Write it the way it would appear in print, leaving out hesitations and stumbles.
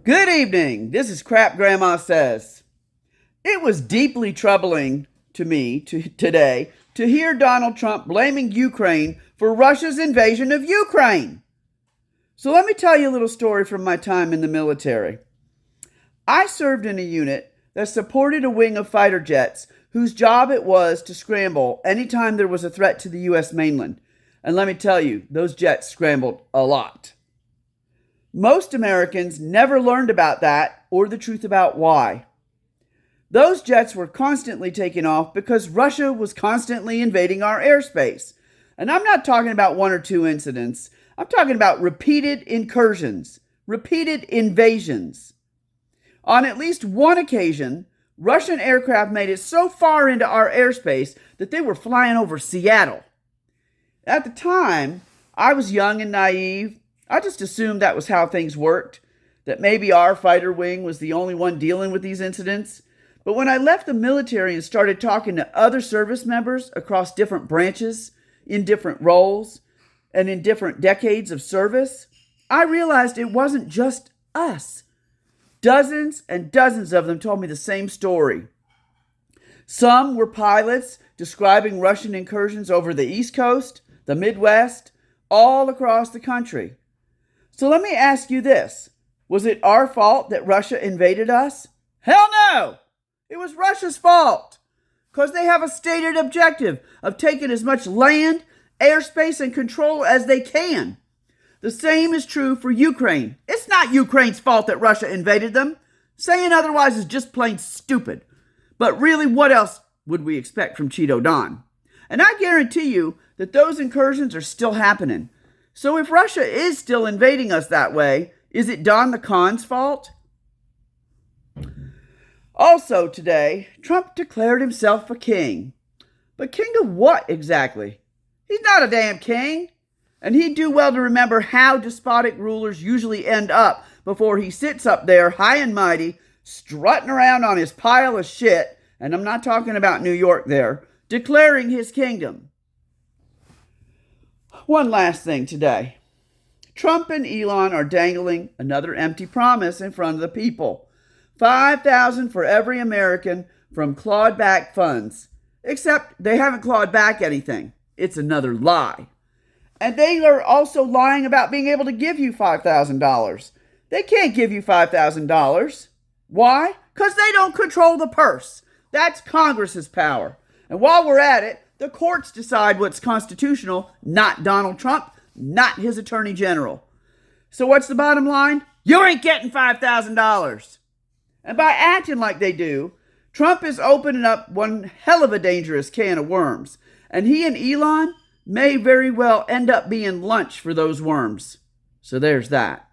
Good evening. This is Crap Grandma Says. It was deeply troubling to me today to hear Donald Trump blaming Ukraine for Russia's invasion of Ukraine. So let me tell you a little story from my time in the military. I served in a unit that supported a wing of fighter jets whose job it was to scramble anytime there was a threat to the U.S. mainland. And let me tell you, those jets scrambled a lot. Most Americans never learned about that or the truth about why. Those jets were constantly taking off because Russia was constantly invading our airspace. And I'm not talking about one or two incidents. I'm talking about repeated incursions, repeated invasions. On at least one occasion, Russian aircraft made it so far into our airspace that they were flying over Seattle. At the time, I was young and naive. I just assumed that was how things worked, that maybe our fighter wing was the only one dealing with these incidents. But when I left the military and started talking to other service members across different branches, in different roles, and in different decades of service, I realized it wasn't just us. Dozens and dozens of them told me the same story. Some were pilots describing Russian incursions over the East Coast, the Midwest, all across the country. So let me ask you this. Was it our fault that Russia invaded us? Hell no! It was Russia's fault. Because they have a stated objective of taking as much land, airspace, and control as they can. The same is true for Ukraine. It's not Ukraine's fault that Russia invaded them. Saying otherwise is just plain stupid. But really, what else would we expect from Cheeto Don? And I guarantee you that those incursions are still happening. So if Russia is still invading us that way, is it Don the Khan's fault? Also today, Trump declared himself a king. But king of what exactly? He's not a damn king. And he'd do well to remember how despotic rulers usually end up before he sits up there high and mighty, strutting around on his pile of shit, and I'm not talking about New York there, declaring his kingdom. One last thing today. Trump and Elon are dangling another empty promise in front of the people. $5,000 for every American from clawed back funds. Except they haven't clawed back anything. It's another lie. And they are also lying about being able to give you $5,000. They can't give you $5,000. Why? Because they don't control the purse. That's Congress's power. And while we're at it, the courts decide what's constitutional, not Donald Trump, not his attorney general. So what's the bottom line? You ain't getting $5,000. And by acting like they do, Trump is opening up one hell of a dangerous can of worms. And he and Elon may very well end up being lunch for those worms. So there's that.